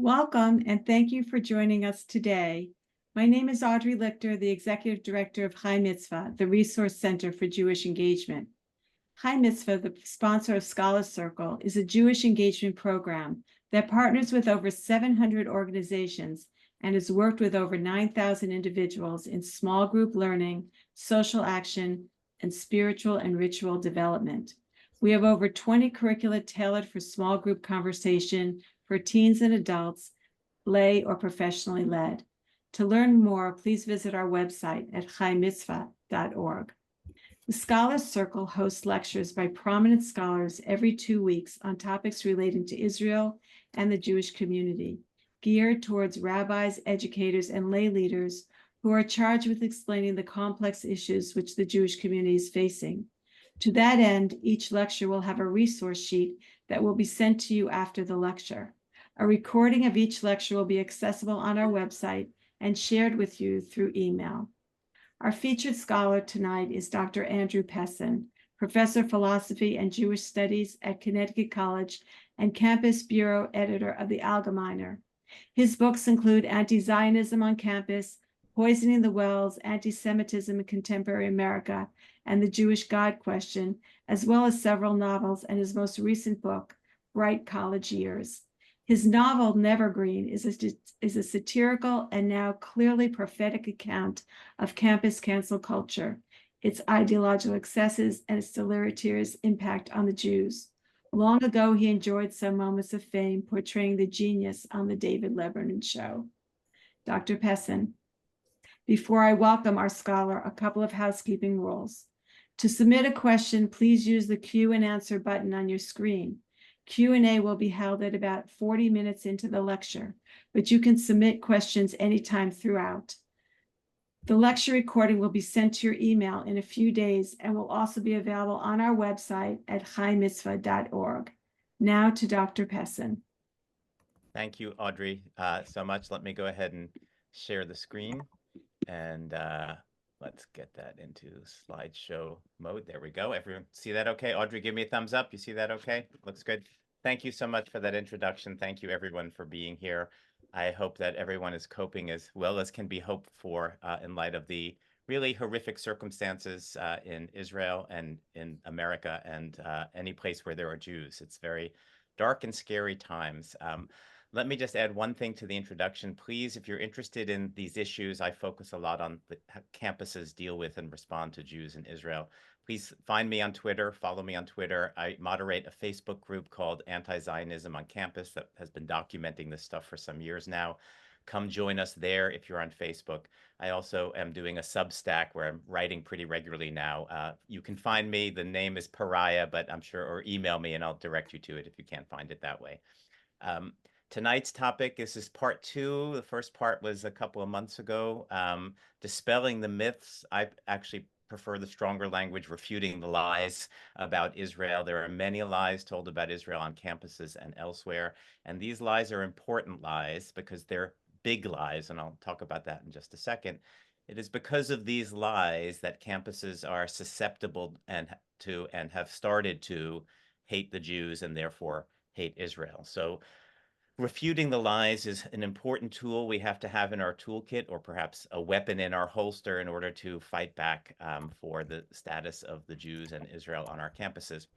Welcome, and thank you for joining us today. My name is Audrey Lichter, the Executive Director of Chai Mitzvah, the Resource Center for Jewish Engagement. Chai Mitzvah, the sponsor of Scholars Circle, is a Jewish engagement program that partners with over 700 organizations and has worked with over 9,000 individuals in small group learning, social action, and spiritual and ritual development. We have over 20 curricula tailored for small group conversation for teens and adults, lay or professionally led. To learn more, please visit our website at chaimitzvah.org. The Scholars Circle hosts lectures by prominent scholars every 2 weeks on topics relating to Israel and the Jewish community, geared towards rabbis, educators, and lay leaders who are charged with explaining the complex issues which the Jewish community is facing. To that end, each lecture will have a resource sheet that will be sent to you after the lecture. A recording of each lecture will be accessible on our website and shared with you through email. Our featured scholar tonight is Dr. Andrew Pessin, Professor of Philosophy and Jewish Studies at Connecticut College and Campus Bureau Editor of the Allgemeiner. His books include Anti-Zionism on Campus, Poisoning the Wells, Anti-Semitism in Contemporary America, and the Jewish God Question, as well as several novels and his most recent book, Bright College Years. His novel, Nevergreen, is a satirical and now clearly prophetic account of campus cancel culture, its ideological excesses, and its deleterious impact on the Jews. Long ago, he enjoyed some moments of fame portraying the genius on the David Letterman Show. Dr. Pessin. Before I welcome our scholar, a couple of housekeeping rules. To submit a question, please use the Q and answer button on your screen. Q&A will be held at about 40 minutes into the lecture, but you can submit questions anytime throughout. The lecture recording will be sent to your email in a few days and will also be available on our website at chaimitzvah.org. Now to Dr. Pessin. Thank you, Audrey, so much. Let me go ahead and share the screen, and let's get that into slideshow mode. There we go. Everyone see that okay? Audrey, give me a thumbs up. You see that okay? Looks good. Thank you so much for that introduction. Thank you, everyone, for being here. I hope that everyone is coping as well as can be hoped for in light of the really horrific circumstances in Israel and in America and any place where there are Jews. It's very dark and scary times. Let me just add one thing to the introduction. Please, if you're interested in these issues, I focus a lot on how campuses deal with and respond to Jews in Israel. Please find me on Twitter, follow me on Twitter. I moderate a Facebook group called Anti-Zionism on Campus that has been documenting this stuff for some years now. Come join us there if you're on Facebook. I also am doing a Substack where I'm writing pretty regularly now. You can find me, the name is Pariah, but I'm sure, or email me and I'll direct you to it if you can't find it that way. Tonight's topic is part 2. The first part was a couple of months ago, dispelling the myths. I actually prefer the stronger language, refuting the lies about Israel. There are many lies told about Israel on campuses and elsewhere, and these lies are important lies because they're big lies, and I'll talk about that in just a second. It is because of these lies that campuses are susceptible and have started to hate the Jews and therefore hate Israel. So refuting the lies is an important tool we have to have in our toolkit, or perhaps a weapon in our holster, in order to fight back for the status of the Jews and Israel on our campuses.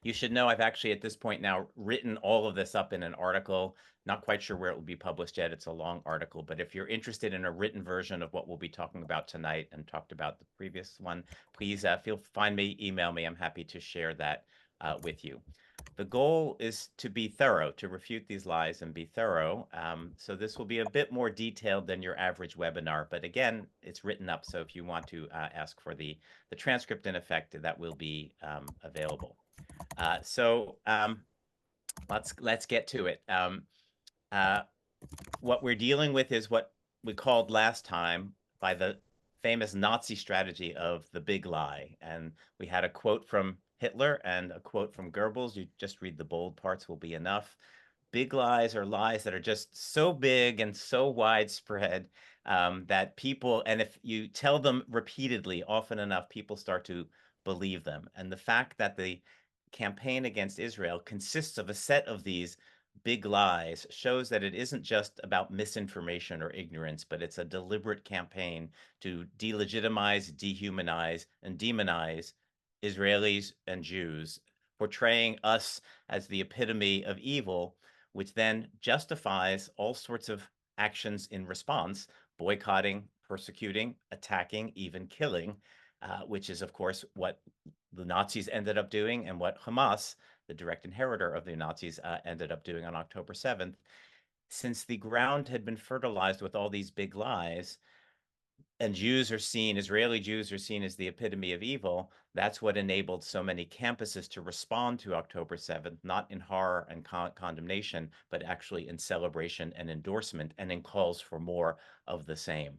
You should know I've actually at this point now written all of this up in an article. Not quite sure where it will be published yet. It's a long article, but if you're interested in a written version of what we'll be talking about tonight and talked about the previous one, please find me, email me. I'm happy to share that with you. The goal is to be thorough, to refute these lies and be thorough. So this will be a bit more detailed than your average webinar, but again, it's written up. So if you want to ask for the transcript, in effect, that will be available. Let's get to it. What we're dealing with is what we called last time by the famous Nazi strategy of the big lie. And we had a quote from Hitler and a quote from Goebbels. You just read the bold parts will be enough. Big lies are lies that are just so big and so widespread that people, and if you tell them repeatedly, often enough, people start to believe them. And the fact that the campaign against Israel consists of a set of these big lies shows that it isn't just about misinformation or ignorance, but it's a deliberate campaign to delegitimize, dehumanize, and demonize Israelis and Jews, portraying us as the epitome of evil, which then justifies all sorts of actions in response, boycotting, persecuting, attacking, even killing, which is, of course, what the Nazis ended up doing and what Hamas, the direct inheritor of the Nazis, ended up doing on October 7th. Since the ground had been fertilized with all these big lies, and Israeli Jews are seen as the epitome of evil, that's what enabled so many campuses to respond to October 7th, not in horror and condemnation, but actually in celebration and endorsement and in calls for more of the same.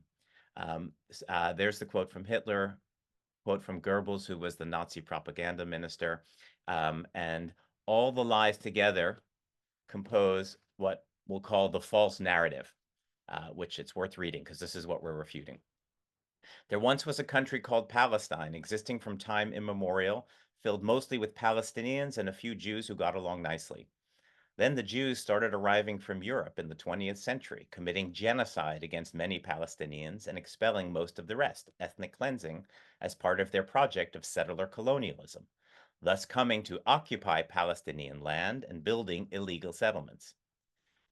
There's the quote from Hitler, quote from Goebbels, who was the Nazi propaganda minister, and all the lies together compose what we'll call the false narrative, which it's worth reading because this is what we're refuting. There once was a country called Palestine, existing from time immemorial, filled mostly with Palestinians and a few Jews who got along nicely. Then the Jews started arriving from Europe in the 20th century, committing genocide against many Palestinians and expelling most of the rest, ethnic cleansing, as part of their project of settler colonialism, thus coming to occupy Palestinian land and building illegal settlements.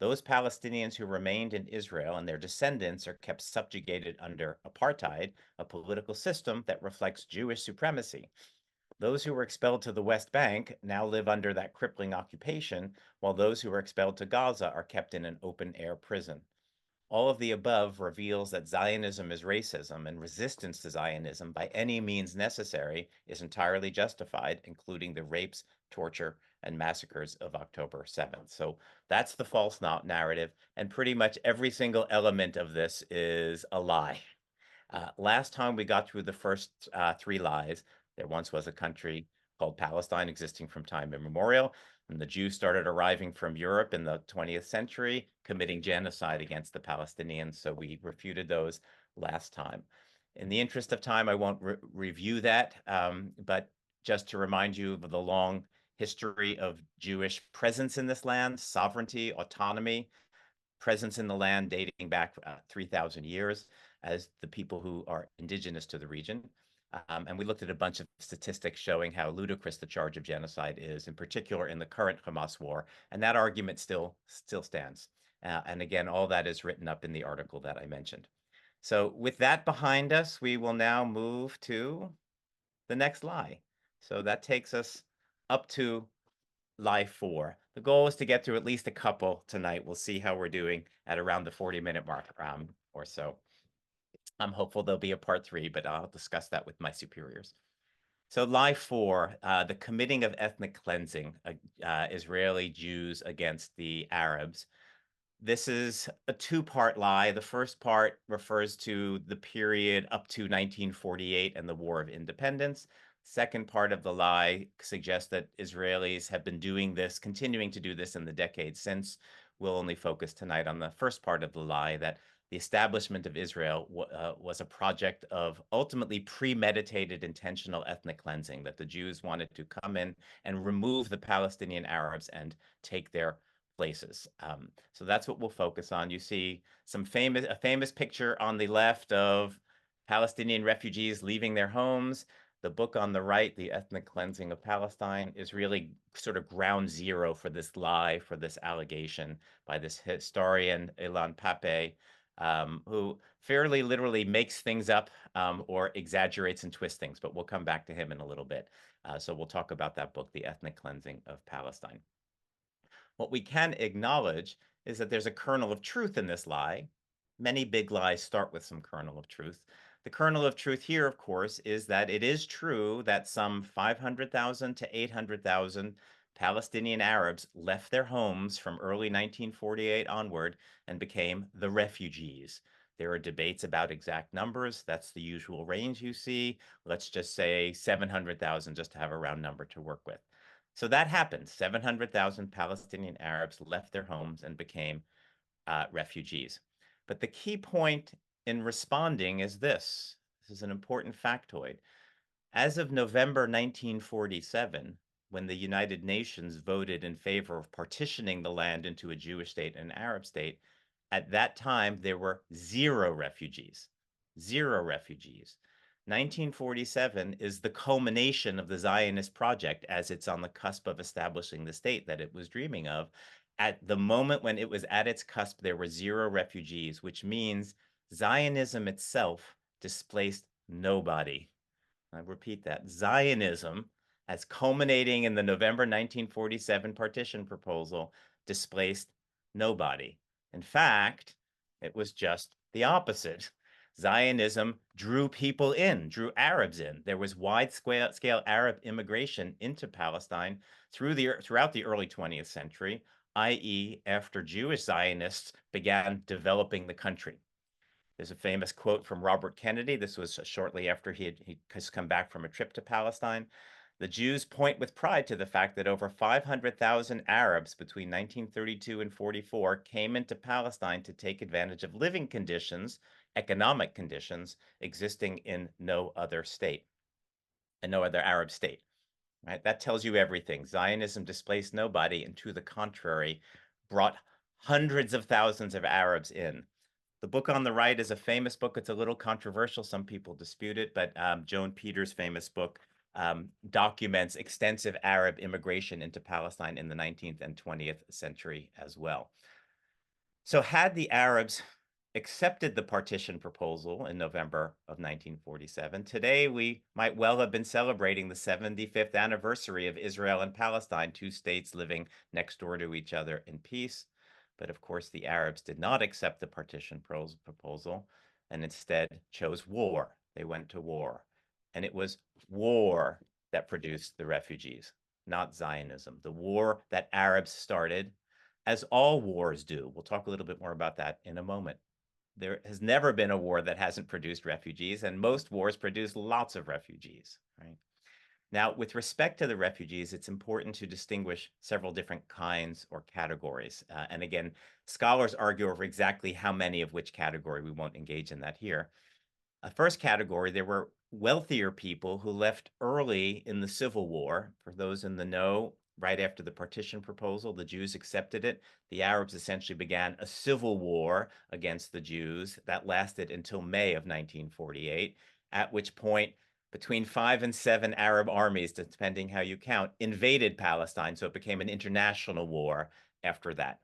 Those Palestinians who remained in Israel and their descendants are kept subjugated under apartheid, a political system that reflects Jewish supremacy. Those who were expelled to the West Bank now live under that crippling occupation, while those who were expelled to Gaza are kept in an open-air prison. All of the above reveals that Zionism is racism, and resistance to Zionism by any means necessary is entirely justified, including the rapes, torture, and massacres of October 7th. So that's the false narrative, and pretty much every single element of this is a lie. Last time we got through the first three lies, there once was a country called Palestine existing from time immemorial, and the Jews started arriving from Europe in the 20th century, committing genocide against the Palestinians. So we refuted those last time. In the interest of time, I won't review that, but just to remind you of the long history of Jewish presence in this land, sovereignty, autonomy, presence in the land dating back 3,000 years as the people who are indigenous to the region. And we looked at a bunch of statistics showing how ludicrous the charge of genocide is, in particular in the current Hamas war. And that argument still stands. And again, all that is written up in the article that I mentioned. So with that behind us, we will now move to the next lie. So that takes us up to lie 4. The goal is to get through at least a couple tonight. We'll see how we're doing at around the 40-minute mark or so. I'm hopeful there'll be a part 3, but I'll discuss that with my superiors. So lie 4, the committing of ethnic cleansing, Israeli Jews against the Arabs. This is a two-part lie. The first part refers to the period up to 1948 and the War of Independence. Second part of the lie suggests that Israelis have been doing this, continuing to do this in the decades since. We'll only focus tonight on the first part of the lie, that the establishment of Israel was a project of ultimately premeditated intentional ethnic cleansing, that the Jews wanted to come in and remove the Palestinian Arabs and take their places. So that's what we'll focus on. You see a famous picture on the left of Palestinian refugees leaving their homes. The book on the right, The Ethnic Cleansing of Palestine, is really sort of ground zero for this lie, for this allegation by this historian, Ilan Pappé, who fairly literally makes things up or exaggerates and twists things, but we'll come back to him in a little bit. So we'll talk about that book, The Ethnic Cleansing of Palestine. What we can acknowledge is that there's a kernel of truth in this lie. Many big lies start with some kernel of truth. The kernel of truth here, of course, is that it is true that some 500,000 to 800,000 Palestinian Arabs left their homes from early 1948 onward and became the refugees. There are debates about exact numbers. That's the usual range you see. Let's just say 700,000 just to have a round number to work with. So that happened. 700,000 Palestinian Arabs left their homes and became refugees. But the key point in responding is this. This is an important factoid. As of November 1947, when the United Nations voted in favor of partitioning the land into a Jewish state and an Arab state, at that time, there were zero refugees. 1947 is the culmination of the Zionist project as it's on the cusp of establishing the state that it was dreaming of. At the moment when it was at its cusp, there were zero refugees, which means Zionism itself displaced nobody. I repeat that. Zionism, as culminating in the November 1947 partition proposal, displaced nobody. In fact, it was just the opposite. Zionism drew people in, drew Arabs in. There was wide-scale Arab immigration into Palestine throughout the early 20th century, i.e., after Jewish Zionists began developing the country. There's a famous quote from Robert Kennedy. This was shortly after he has come back from a trip to Palestine. The Jews point with pride to the fact that over 500,000 Arabs between 1932 and 44 came into Palestine to take advantage of living conditions, economic conditions, existing in no other state, and no other Arab state. Right? That tells you everything. Zionism displaced nobody, and to the contrary, brought hundreds of thousands of Arabs in. The book on the right is a famous book. It's a little controversial. Some people dispute it, but Joan Peters' famous book documents extensive Arab immigration into Palestine in the 19th and 20th century as well. So had the Arabs accepted the partition proposal in November of 1947, today we might well have been celebrating the 75th anniversary of Israel and Palestine, two states living next door to each other in peace. But of course, the Arabs did not accept the partition proposal and instead chose war. They went to war. And it was war that produced the refugees, not Zionism. The war that Arabs started, as all wars do. We'll talk a little bit more about that in a moment. There has never been a war that hasn't produced refugees, and most wars produce lots of refugees, right? Now, with respect to the refugees, it's important to distinguish several different kinds or categories. And again, scholars argue over exactly how many of which category. We won't engage in that here. First category, there were wealthier people who left early in the Civil War. For those in the know, right after the partition proposal, the Jews accepted it. The Arabs essentially began a civil war against the Jews that lasted until May of 1948, at which point between 5 and 7 Arab armies, depending how you count, invaded Palestine. So it became an international war after that.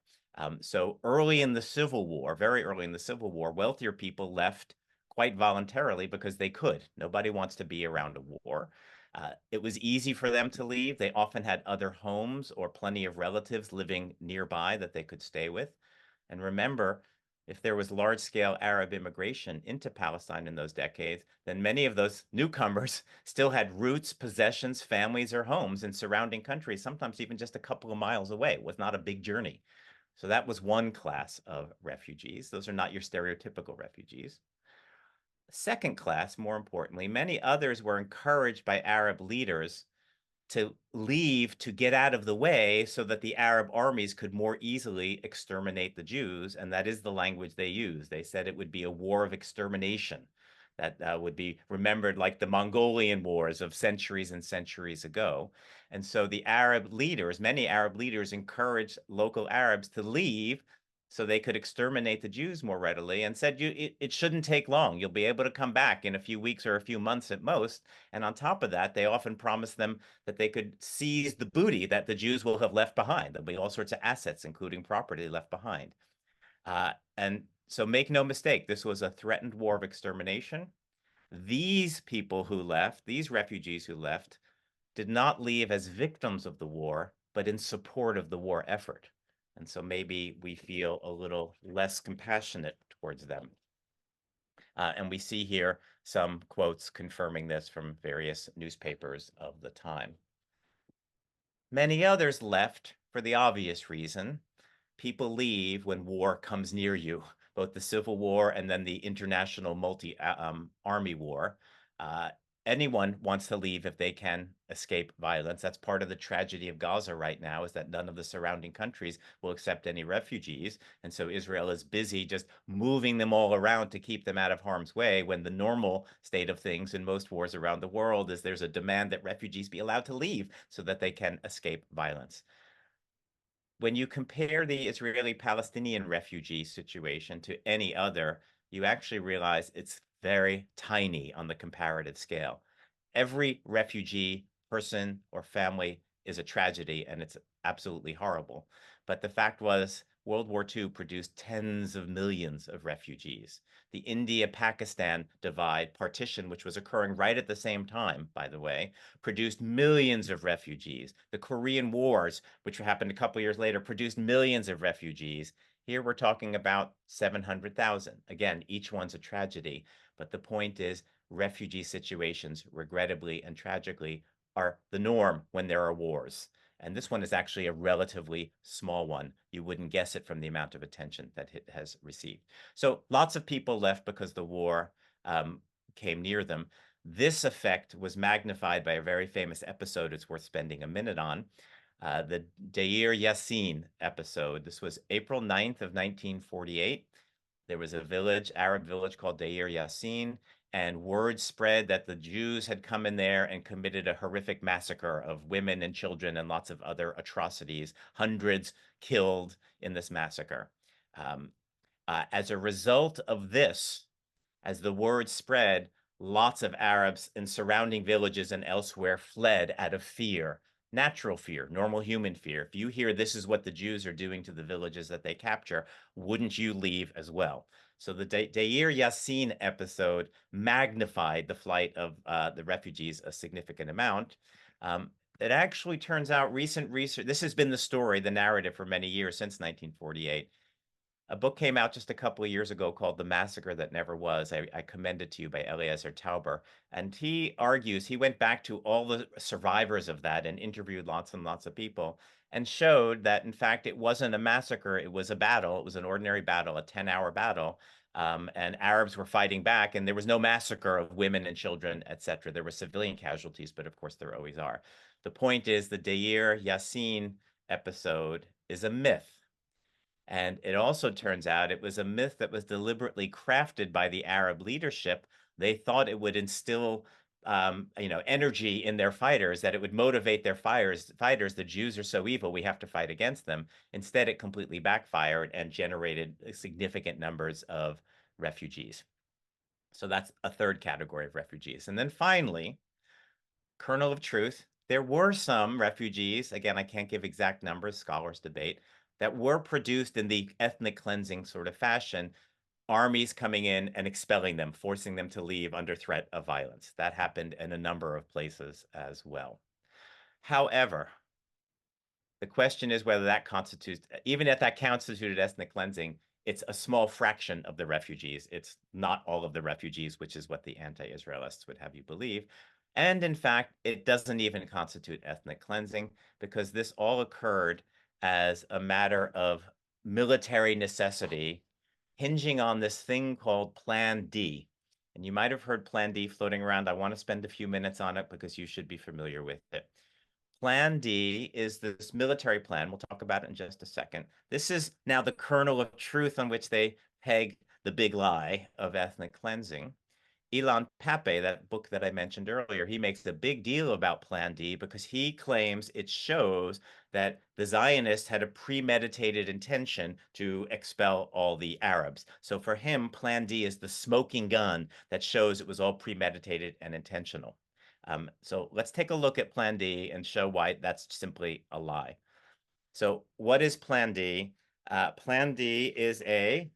So early in the Civil War, very early in the Civil War, wealthier people left quite voluntarily because they could. Nobody wants to be around a war. It was easy for them to leave. They often had other homes or plenty of relatives living nearby that they could stay with. And remember, if there was large-scale Arab immigration into Palestine in those decades, then many of those newcomers still had roots, possessions, families, or homes in surrounding countries, sometimes even just a couple of miles away. It was not a big journey. So that was one class of refugees. Those are not your stereotypical refugees. Second class, more importantly, many others were encouraged by Arab leaders to leave, to get out of the way so that the Arab armies could more easily exterminate the Jews. And that is the language they used. They said it would be a war of extermination that would be remembered like the Mongolian wars of centuries and centuries ago. And so the Arab leaders, many Arab leaders, encouraged local Arabs to leave so they could exterminate the Jews more readily, and said, it shouldn't take long. You'll be able to come back in a few weeks or a few months at most. And on top of that, they often promised them that they could seize the booty that the Jews will have left behind. There'll be all sorts of assets, including property left behind. And so make no mistake, this was a threatened war of extermination. These people who left, these refugees who left, did not leave as victims of the war, but in support of the war effort. And so maybe we feel a little less compassionate towards them. And we see here some quotes confirming this from various newspapers of the time. Many others left for the obvious reason. People leave when war comes near you, both the Civil War and then the international multi-army war. anyone wants to leave if they can escape violence. That's part of the tragedy of Gaza right now, is that none of the surrounding countries will accept any refugees. And so Israel is busy just moving them all around to keep them out of harm's way, when the normal state of things in most wars around the world is there's a demand that refugees be allowed to leave so that they can escape violence. When you compare the Israeli-Palestinian refugee situation to any other, you actually realize it's very tiny on the comparative scale. Every refugee person or family is a tragedy, and it's absolutely horrible. But the fact was, World War II produced tens of millions of refugees. The India-Pakistan divide, partition, which was occurring right at the same time, by the way, produced millions of refugees. The Korean Wars, which happened a couple years later, produced millions of refugees. Here we're talking about 700,000. Again, each one's a tragedy. But the point is, refugee situations, regrettably and tragically, are the norm when there are wars. And this one is actually a relatively small one. You wouldn't guess it from the amount of attention that it has received. So lots of people left because the war came near them. This effect was magnified by a very famous episode it's worth spending a minute on, the Deir Yassin episode. This was April 9th of 1948. There was a village, Arab village called Deir Yassin, and word spread that the Jews had come in there and committed a horrific massacre of women and children and lots of other atrocities, hundreds killed in this massacre. As a result of this, as the word spread, lots of Arabs in surrounding villages and elsewhere fled out of fear, natural fear, normal human fear. If you hear this is what the Jews are doing to the villages that they capture, wouldn't you leave as well? So the Deir Yassin episode magnified the flight of the refugees a significant amount. It actually turns out recent research, this has been the story, the narrative for many years since 1948. A book came out just a couple of years ago called The Massacre That Never Was. I commend it to you, by Eliezer Tauber. And he argues, he went back to all the survivors of that and interviewed lots and lots of people and showed that, in fact, it wasn't a massacre. It was a battle. It was an ordinary battle, a 10-hour battle. And Arabs were fighting back, and there was no massacre of women and children, etc. There were civilian casualties, but of course there always are. The point is, the Deir Yassin episode is a myth. And it also turns out it was a myth that was deliberately crafted by the Arab leadership. They thought it would instill, energy in their fighters, that it would motivate their fighters. The Jews are so evil, we have to fight against them. Instead, it completely backfired and generated significant numbers of refugees. So that's a third category of refugees. And then finally, kernel of truth, there were some refugees, again, I can't give exact numbers, scholars debate, that were produced in the ethnic cleansing sort of fashion, armies coming in and expelling them, forcing them to leave under threat of violence. That happened in a number of places as well. However, the question is whether that constitutes, even if that constituted ethnic cleansing, it's a small fraction of the refugees. It's not all of the refugees, which is what the anti-Israelists would have you believe. And in fact, it doesn't even constitute ethnic cleansing, because this all occurred as a matter of military necessity, hinging on this thing called Plan D. And you might have heard Plan D floating around. I want to spend a few minutes on it because you should be familiar with it. Plan D is this military plan. We'll talk about it in just a second. This is now the kernel of truth on which they peg the big lie of ethnic cleansing. Ilan Pappé, that book that I mentioned earlier, he makes a big deal about Plan D because he claims it shows that the Zionists had a premeditated intention to expel all the Arabs. So for him, Plan D is the smoking gun that shows it was all premeditated and intentional. So let's take a look at Plan D and show why that's simply a lie. So what is Plan D? Plan D is a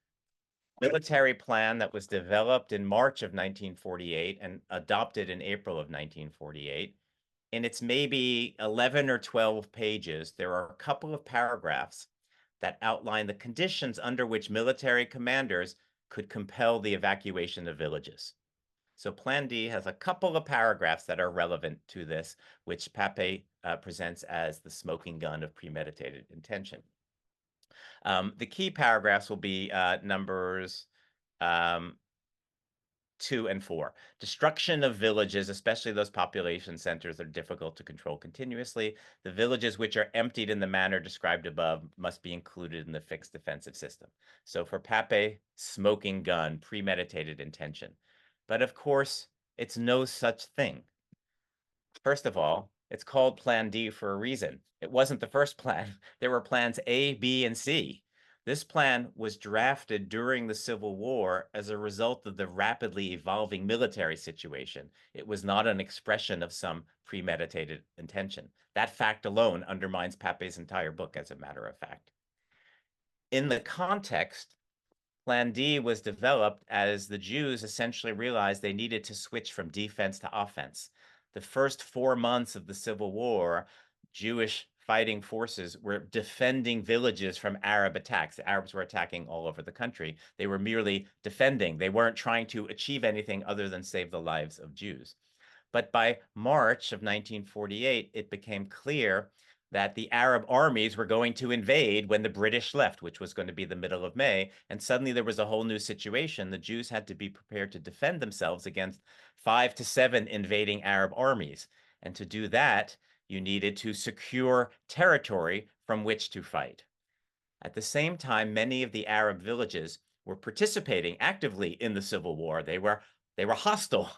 military plan that was developed in March of 1948 and adopted in April of 1948. In its maybe 11 or 12 pages, there are a couple of paragraphs that outline the conditions under which military commanders could compel the evacuation of villages. So Plan D has a couple of paragraphs that are relevant to this, which Pappé presents as the smoking gun of premeditated intention. The key paragraphs will be numbers 2 and 4. Destruction of villages, especially those population centers that are difficult to control continuously. The villages which are emptied in the manner described above must be included in the fixed defensive system. So for Pape, smoking gun, premeditated intention. But of course, it's no such thing. First of all, it's called Plan D for a reason. It wasn't the first plan. There were plans A, B, and C. This plan was drafted during the Civil War as a result of the rapidly evolving military situation. It was not an expression of some premeditated intention. That fact alone undermines Pape's entire book, as a matter of fact. In the context, Plan D was developed as the Jews essentially realized they needed to switch from defense to offense. The first 4 months of the Civil War, Jewish fighting forces were defending villages from Arab attacks. The Arabs were attacking all over the country. They were merely defending. They weren't trying to achieve anything other than save the lives of Jews. But by March of 1948, it became clear that the Arab armies were going to invade when the British left, which was going to be the middle of May. And suddenly there was a whole new situation. The Jews had to be prepared to defend themselves against 5 to 7 invading Arab armies. And to do that, you needed to secure territory from which to fight. At the same time, many of the Arab villages were participating actively in the Civil War. They were hostile.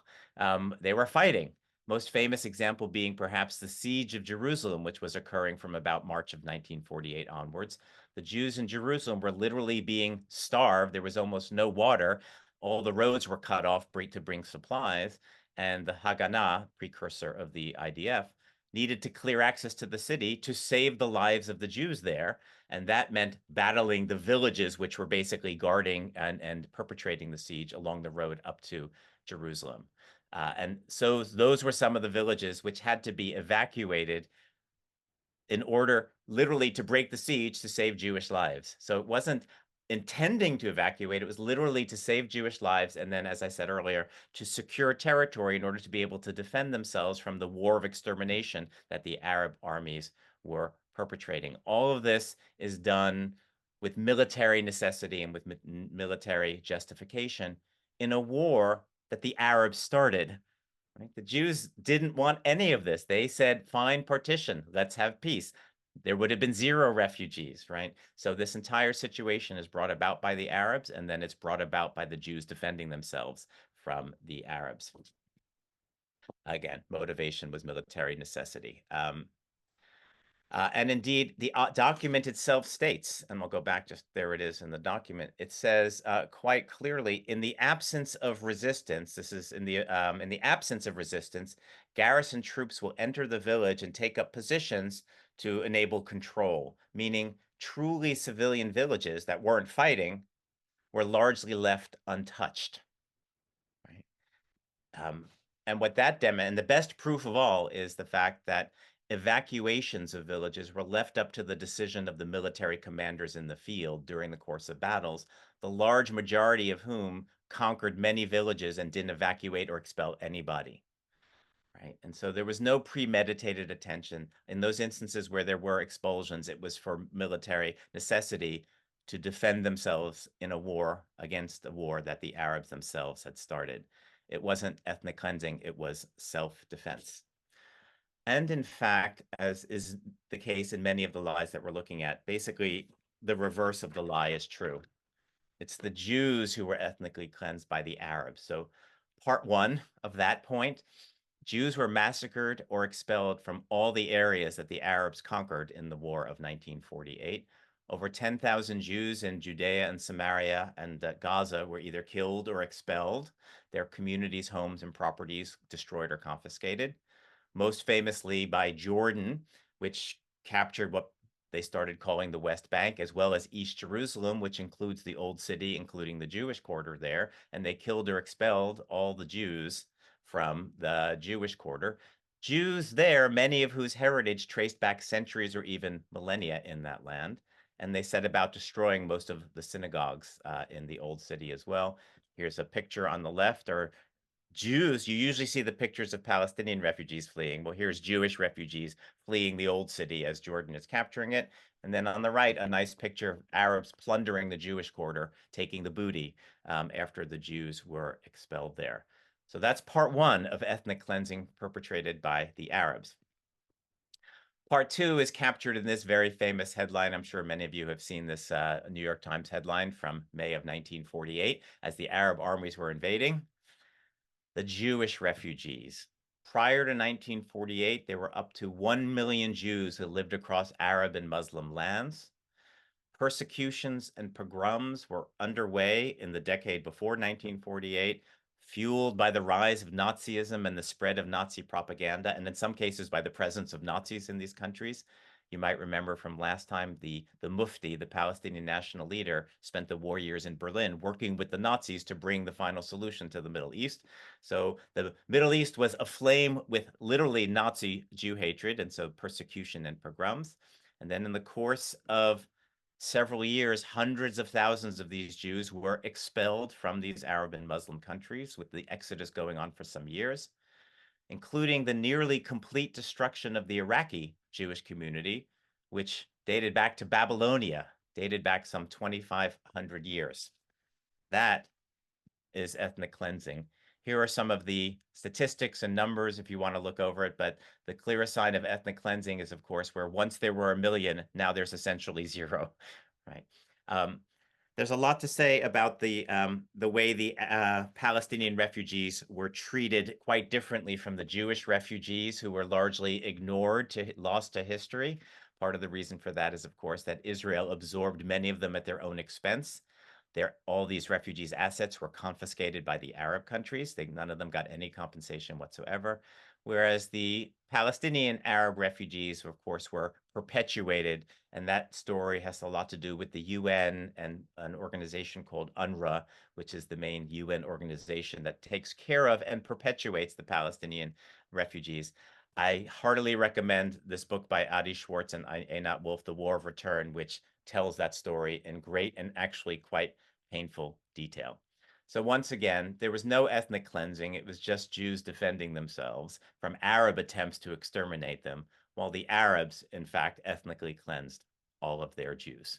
They were fighting. Most famous example being perhaps the siege of Jerusalem, which was occurring from about March of 1948 onwards. The Jews in Jerusalem were literally being starved. There was almost no water. All the roads were cut off to bring supplies. And the Haganah, precursor of the IDF, needed to clear access to the city to save the lives of the Jews there. And that meant battling the villages, which were basically guarding and perpetrating the siege along the road up to Jerusalem. And so those were some of the villages which had to be evacuated in order literally to break the siege to save Jewish lives. So it wasn't intending to evacuate, it was literally to save Jewish lives. And then, as I said earlier, to secure territory in order to be able to defend themselves from the war of extermination that the Arab armies were perpetrating. All of this is done with military necessity and with military justification in a war that the Arabs started. Right? The Jews didn't want any of this. They said, fine, partition, let's have peace. There would have been 0 refugees, right? So this entire situation is brought about by the Arabs, and then it's brought about by the Jews defending themselves from the Arabs. Again, motivation was military necessity. And indeed, the document itself states, and we'll go back, just there it is in the document. It says quite clearly, in the absence of resistance, this is in the absence of resistance, garrison troops will enter the village and take up positions to enable control, meaning truly civilian villages that weren't fighting were largely left untouched. Right? And what that and the best proof of all is the fact that evacuations of villages were left up to the decision of the military commanders in the field during the course of battles, the large majority of whom conquered many villages and didn't evacuate or expel anybody. Right? And so there was no premeditated attention. In those instances where there were expulsions, it was for military necessity to defend themselves in a war against a war that the Arabs themselves had started. It wasn't ethnic cleansing, it was self-defense. And in fact, as is the case in many of the lies that we're looking at, basically the reverse of the lie is true. It's the Jews who were ethnically cleansed by the Arabs. So part 1 of that point, Jews were massacred or expelled from all the areas that the Arabs conquered in the War of 1948. Over 10,000 Jews in Judea and Samaria and Gaza were either killed or expelled, their communities, homes, and properties destroyed or confiscated. Most famously by Jordan, which captured what they started calling the West Bank, as well as East Jerusalem, which includes the Old City, including the Jewish quarter there. And they killed or expelled all the Jews from the Jewish quarter. Jews there, many of whose heritage traced back centuries or even millennia in that land. And they set about destroying most of the synagogues in the Old City as well. Here's a picture on the left, or Jews, you usually see the pictures of Palestinian refugees fleeing. Well, here's Jewish refugees fleeing the old city as Jordan is capturing it. And then on the right, a nice picture of Arabs plundering the Jewish quarter, taking the booty after the Jews were expelled there. So that's part one of ethnic cleansing perpetrated by the Arabs. Part two is captured in this very famous headline. I'm sure many of you have seen this New York Times headline from May of 1948 as the Arab armies were invading. The Jewish refugees. Prior to 1948, there were up to 1 million Jews who lived across Arab and Muslim lands. Persecutions and pogroms were underway in the decade before 1948, fueled by the rise of Nazism and the spread of Nazi propaganda, and in some cases by the presence of Nazis in these countries. You might remember from last time, the Mufti, the Palestinian national leader, spent the war years in Berlin working with the Nazis to bring the final solution to the Middle East. So the Middle East was aflame with literally Nazi Jew hatred, and so persecution and pogroms. And then in the course of several years, hundreds of thousands of these Jews were expelled from these Arab and Muslim countries, with the exodus going on for some years, including the nearly complete destruction of the Iraqi Jewish community, which dated back to Babylonia, dated back some 2,500 years. That is ethnic cleansing. Here are some of the statistics and numbers if you want to look over it, but the clearest sign of ethnic cleansing is, of course, where once there were 1 million, now there's essentially zero, right? There's a lot to say about the way the Palestinian refugees were treated quite differently from the Jewish refugees, who were largely ignored, lost to history. Part of the reason for that is, of course, that Israel absorbed many of them at their own expense. All these refugees' assets were confiscated by the Arab countries. None of them got any compensation whatsoever. Whereas the Palestinian Arab refugees, of course, were perpetuated. And that story has a lot to do with the UN and an organization called UNRWA, which is the main UN organization that takes care of and perpetuates the Palestinian refugees. I heartily recommend this book by Adi Schwartz and Einat Wolf, The War of Return, which tells that story in great and actually quite painful detail. So once again, there was no ethnic cleansing. It was just Jews defending themselves from Arab attempts to exterminate them, while the Arabs, in fact, ethnically cleansed all of their Jews.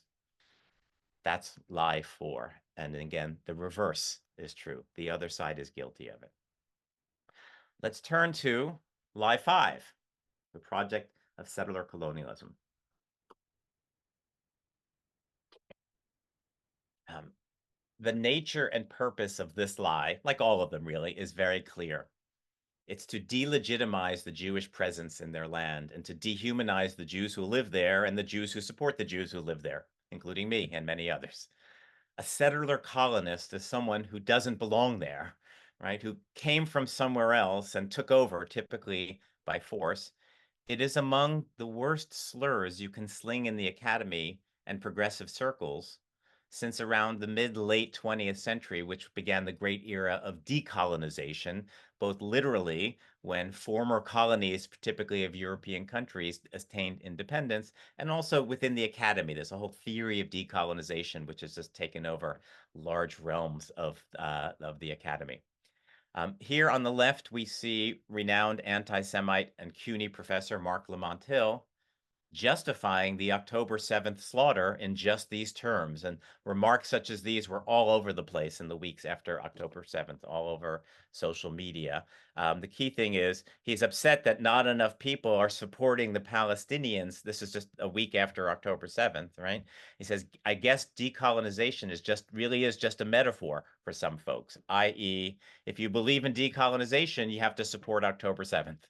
That's lie 4. And again, the reverse is true. The other side is guilty of it. Let's turn to lie 5, the project of settler colonialism. The nature and purpose of this lie, like all of them really, is very clear. It's to delegitimize the Jewish presence in their land and to dehumanize the Jews who live there and the Jews who support the Jews who live there, including me and many others. A settler colonist is someone who doesn't belong there, right? Who came from somewhere else and took over, typically by force. It is among the worst slurs you can sling in the academy and progressive circles since around the mid-late 20th century, which began the great era of decolonization, both literally when former colonies, typically of European countries, attained independence, and also within the academy. There's a whole theory of decolonization, which has just taken over large realms of the academy. Here on the left, we see renowned anti-Semite and CUNY professor Marc Lamont Hill justifying the October 7th slaughter in just these terms. And remarks such as these were all over the place in the weeks after October 7th, all over social media. The key thing is he's upset that not enough people are supporting the Palestinians. This is just a week after October 7th, right? He says, I guess decolonization really is just a metaphor for some folks, i.e., if you believe in decolonization, you have to support October 7th.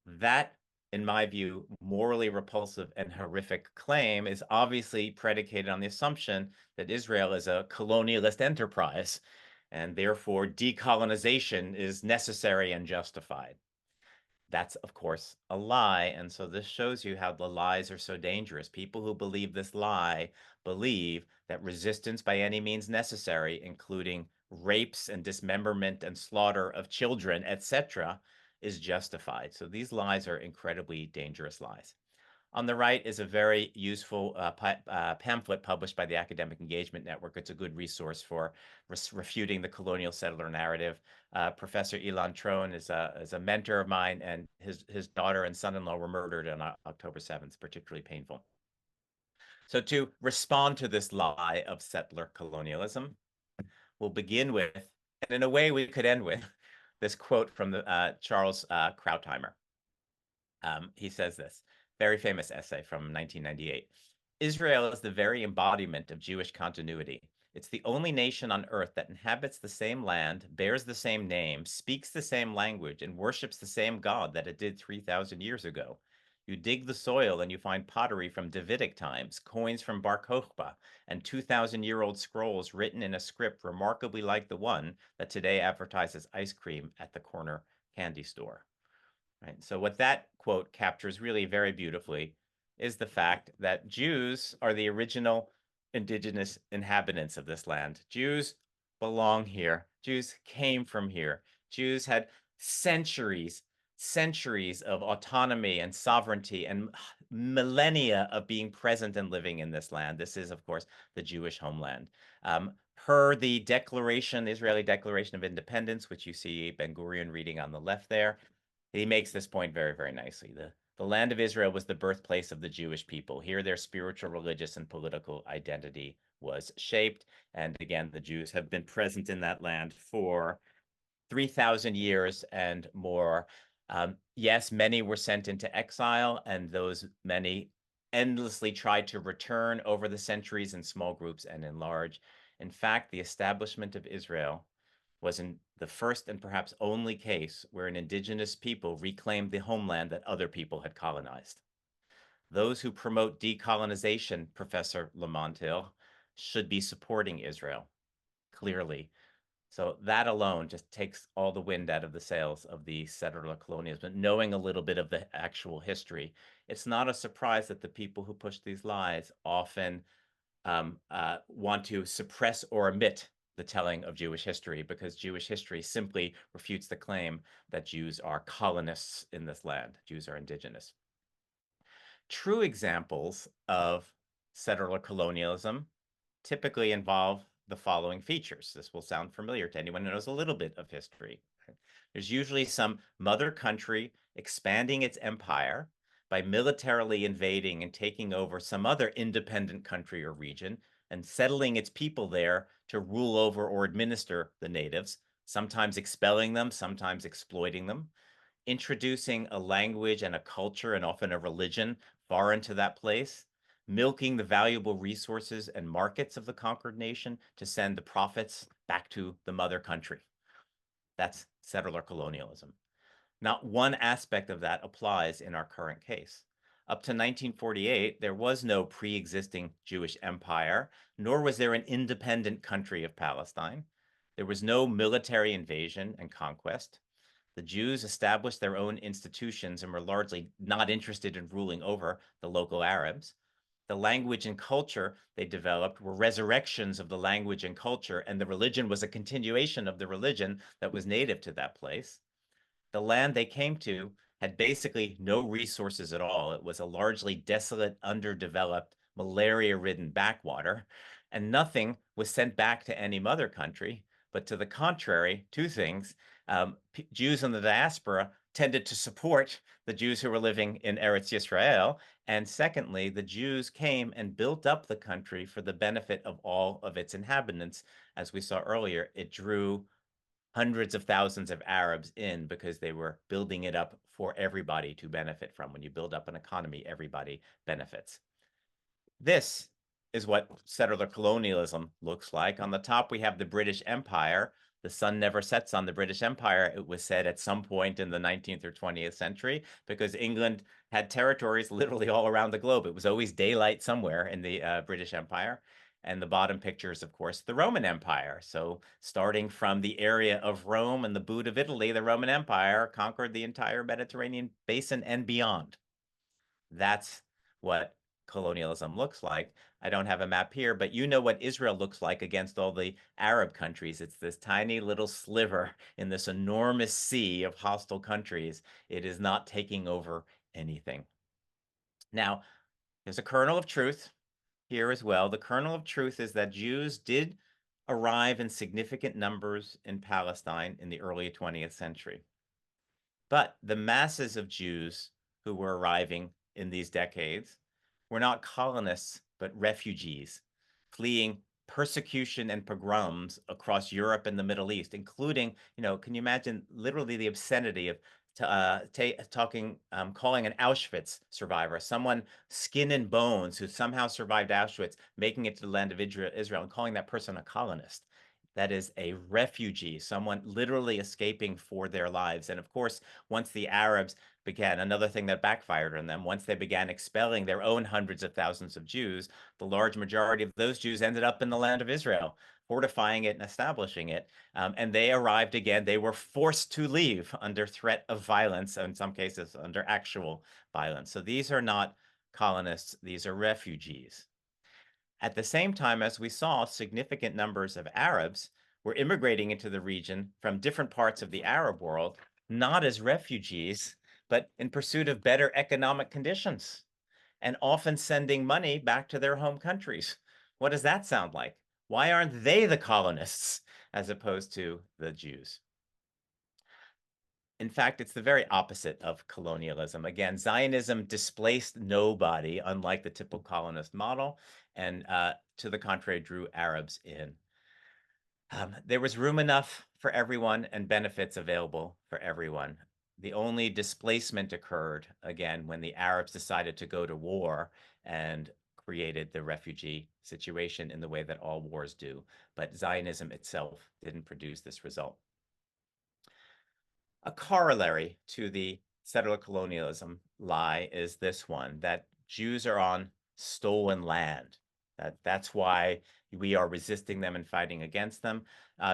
That, in my view, morally repulsive and horrific claim is obviously predicated on the assumption that Israel is a colonialist enterprise, and therefore decolonization is necessary and justified. That's, of course, a lie, and so this shows you how the lies are so dangerous. People who believe this lie believe that resistance by any means necessary, including rapes and dismemberment and slaughter of children, etc., is justified. So these lies are incredibly dangerous lies. On the right is a very useful pamphlet published by the Academic Engagement Network. It's a good resource for refuting the colonial settler narrative. Professor Ilan Tron is a mentor of mine, and his daughter and son-in-law were murdered on October 7th, particularly painful. So to respond to this lie of settler colonialism, we'll begin with, and in a way we could end with, this quote from the Charles Krautheimer. He says this, very famous essay from 1998. Israel is the very embodiment of Jewish continuity. It's the only nation on earth that inhabits the same land, bears the same name, speaks the same language, and worships the same God that it did 3,000 years ago. You dig the soil and you find pottery from Davidic times, coins from Bar Kokhba, and 2,000-year-old scrolls written in a script remarkably like the one that today advertises ice cream at the corner candy store. Right? So what that quote captures really very beautifully is the fact that Jews are the original indigenous inhabitants of this land. Jews belong here. Jews came from here. Jews had centuries of autonomy and sovereignty and millennia of being present and living in this land. This is, of course, the Jewish homeland. Per the Declaration, Israeli Declaration of Independence, which you see Ben-Gurion reading on the left there, he makes this point very, very nicely. The land of Israel was the birthplace of the Jewish people. Here, their spiritual, religious, and political identity was shaped. And again, the Jews have been present in that land for 3,000 years and more. Yes, many were sent into exile, and those many endlessly tried to return over the centuries in small groups and in large. In fact, the establishment of Israel was in the first and perhaps only case where an indigenous people reclaimed the homeland that other people had colonized. Those who promote decolonization, Professor Lamontil, should be supporting Israel, clearly. So that alone just takes all the wind out of the sails of the settler colonialism. But knowing a little bit of the actual history, it's not a surprise that the people who push these lies often want to suppress or omit the telling of Jewish history, because Jewish history simply refutes the claim that Jews are colonists in this land. Jews are indigenous. True examples of settler colonialism typically involve the following features. This will sound familiar to anyone who knows a little bit of history. There's usually some mother country expanding its empire by militarily invading and taking over some other independent country or region and settling its people there to rule over or administer the natives, sometimes expelling them, sometimes exploiting them, introducing a language and a culture and often a religion foreign to that place, milking the valuable resources and markets of the conquered nation to send the profits back to the mother country. That's settler colonialism. Not one aspect of that applies in our current case. Up to 1948, there was no pre-existing Jewish empire, nor was there an independent country of Palestine. There was no military invasion and conquest. The Jews established their own institutions and were largely not interested in ruling over the local Arabs. The language and culture they developed were resurrections of the language and culture, and the religion was a continuation of the religion that was native to that place. The land they came to had basically no resources at all. It was a largely desolate, underdeveloped, malaria-ridden backwater, and nothing was sent back to any mother country. But to the contrary, two things. Jews in the diaspora tended to support the Jews who were living in Eretz Yisrael. And secondly, the Jews came and built up the country for the benefit of all of its inhabitants. As we saw earlier, it drew hundreds of thousands of Arabs in because they were building it up for everybody to benefit from. When you build up an economy, everybody benefits. This is what settler colonialism looks like. On the top, we have the British Empire. The sun never sets on the British Empire, it was said at some point in the 19th or 20th century, because England had territories literally all around the globe. It was always daylight somewhere in the British Empire. And the bottom picture is, of course, the Roman Empire. So starting from the area of Rome and the boot of Italy, the Roman Empire conquered the entire Mediterranean basin and beyond. That's what colonialism looks like. I don't have a map here, but you know what Israel looks like against all the Arab countries. It's this tiny little sliver in this enormous sea of hostile countries. It is not taking over anything. Now, there's a kernel of truth here as well. The kernel of truth is that Jews did arrive in significant numbers in Palestine in the early 20th century. But the masses of Jews who were arriving in these decades were not colonists, but refugees fleeing persecution and pogroms across Europe and the Middle East, including, can you imagine literally the obscenity of calling an Auschwitz survivor, someone skin and bones who somehow survived Auschwitz, making it to the land of Israel, and calling that person a colonist? That is a refugee, someone literally escaping for their lives. And of course, once the Arabs began, another thing that backfired on them, once they began expelling their own hundreds of thousands of Jews, the large majority of those Jews ended up in the land of Israel, fortifying it and establishing it. And they arrived again. They were forced to leave under threat of violence, in some cases under actual violence. So these are not colonists, these are refugees. At the same time, as we saw, significant numbers of Arabs were immigrating into the region from different parts of the Arab world, not as refugees, but in pursuit of better economic conditions, and often sending money back to their home countries. What does that sound like? Why aren't they the colonists as opposed to the Jews? In fact, it's the very opposite of colonialism. Again, Zionism displaced nobody, unlike the typical colonist model, and to the contrary, drew Arabs in. There was room enough for everyone and benefits available for everyone. The only displacement occurred, again, when the Arabs decided to go to war and created the refugee situation in the way that all wars do. But Zionism itself didn't produce this result. A corollary to the settler colonialism lie is this one, that Jews are on stolen land. That's why we are resisting them and fighting against them.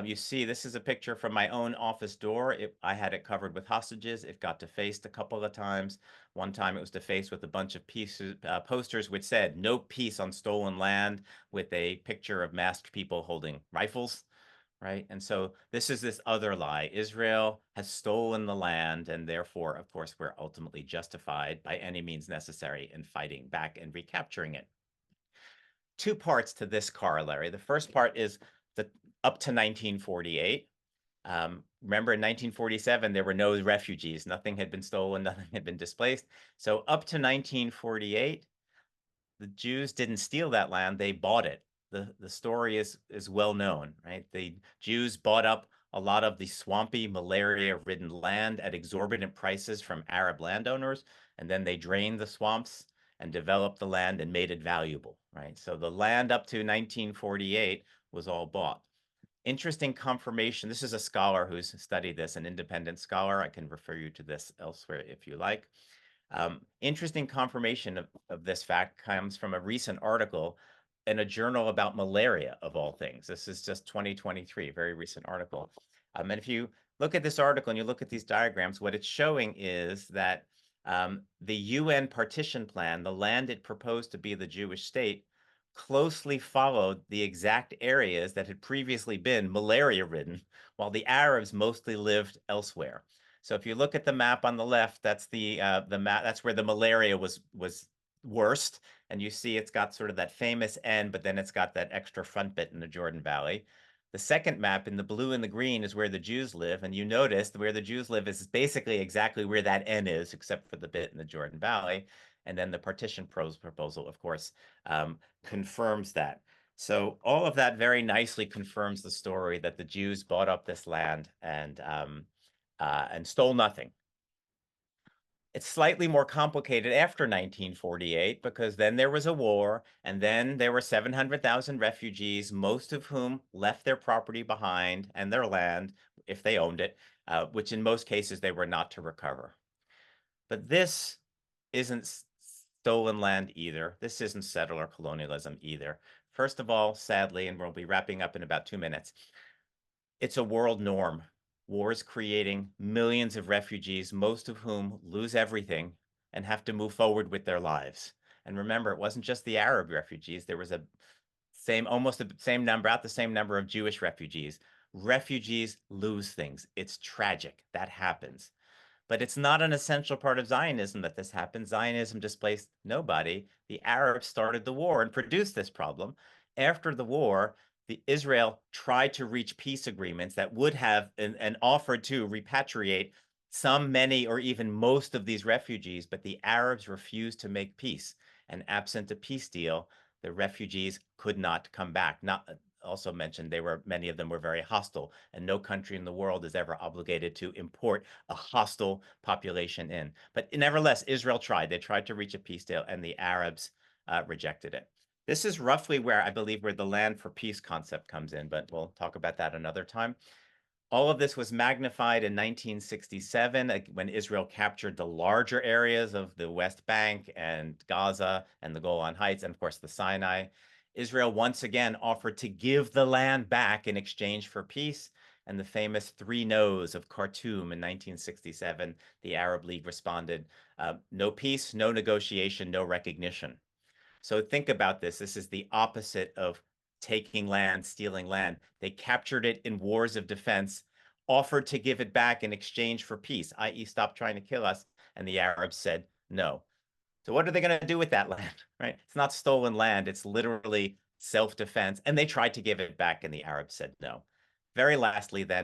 You see, this is a picture from my own office door. I had it covered with hostages. It got defaced a couple of times. One time it was defaced with a bunch of posters which said, "No peace on stolen land," with a picture of masked people holding rifles. Right. And so this is this other lie. Israel has stolen the land, and therefore, of course, we're ultimately justified by any means necessary in fighting back and recapturing it. Two parts to this corollary. The first part is the up to 1948. Remember, in 1947, there were no refugees. Nothing had been stolen. Nothing had been displaced. So up to 1948, the Jews didn't steal that land. They bought it. The story is well known, right? The Jews bought up a lot of the swampy, malaria-ridden land at exorbitant prices from Arab landowners, and then they drained the swamps and developed the land and made it valuable, right? So the land up to 1948 was all bought. Interesting confirmation. This is a scholar who's studied this, an independent scholar. I can refer you to this elsewhere if you like. Interesting confirmation of this fact comes from a recent article in a journal about malaria, of all things. This is just 2023, very recent article. And if you look at this article and you look at these diagrams, what it's showing is that the UN partition plan, the land it proposed to be the Jewish state, closely followed the exact areas that had previously been malaria-ridden, while the Arabs mostly lived elsewhere. So if you look at the map on the left, that's the map. That's where the malaria was worst, and you see it's got sort of that famous N, but then it's got that extra front bit in the Jordan Valley. The second map in the blue and the green is where the Jews live, and you notice where the Jews live is basically exactly where that N is, except for the bit in the Jordan Valley. And then the partition proposal, of course, confirms that. So all of that very nicely confirms the story that the Jews bought up this land and stole nothing. It's slightly more complicated after 1948 because then there was a war, and then there were 700,000 refugees, most of whom left their property behind and their land, if they owned it, which in most cases they were not to recover. But this isn't stolen land either. This isn't settler colonialism either. First of all, sadly, and we'll be wrapping up in about 2 minutes, it's a world norm. Wars creating millions of refugees, most of whom lose everything and have to move forward with their lives. And remember, it wasn't just the Arab refugees. There was almost the same number, about the same number of Jewish refugees. Refugees lose things. It's tragic. That happens. But it's not an essential part of Zionism that this happened. Zionism displaced nobody. The Arabs started the war and produced this problem. After the war, Israel tried to reach peace agreements that would have and offered to repatriate some, many, or even most of these refugees, but the Arabs refused to make peace. And absent a peace deal, the refugees could not come back. Not also mentioned many of them were very hostile, and no country in the world is ever obligated to import a hostile population in. But nevertheless, Israel tried. They tried to reach a peace deal, and the Arabs rejected it. This is roughly where I believe where the land for peace concept comes in, but we'll talk about that another time. All of this was magnified in 1967 when Israel captured the larger areas of the West Bank and Gaza and the Golan Heights, and of course the Sinai. Israel once again offered to give the land back in exchange for peace. And the famous 3 no's of Khartoum in 1967, the Arab League responded, no peace, no negotiation, no recognition. So think about this. This is the opposite of taking land, stealing land. They captured it in wars of defense, offered to give it back in exchange for peace, i.e., stop trying to kill us. And the Arabs said no. So what are they going to do with that land, right? It's not stolen land. It's literally self-defense. And they tried to give it back, and the Arabs said no. Very lastly, then,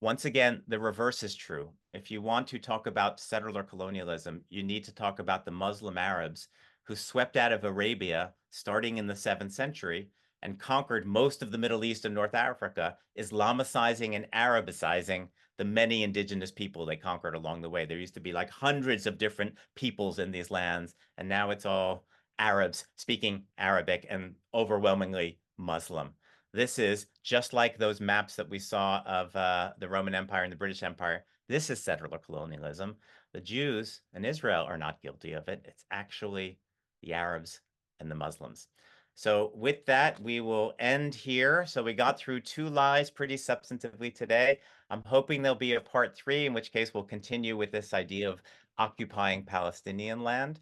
once again, the reverse is true. If you want to talk about settler colonialism, you need to talk about the Muslim Arabs who swept out of Arabia starting in the 7th century and conquered most of the Middle East and North Africa, Islamicizing and Arabicizing the many indigenous people they conquered along the way. There used to be like hundreds of different peoples in these lands, and now it's all Arabs speaking Arabic and overwhelmingly Muslim. This is just like those maps that we saw of the Roman Empire and the British Empire. This is settler colonialism. The Jews and Israel are not guilty of it. It's actually the Arabs and the Muslims. So with that, we will end here. So we got through 2 lies pretty substantively today. I'm hoping there'll be a part 3, in which case we'll continue with this idea of occupying Palestinian land.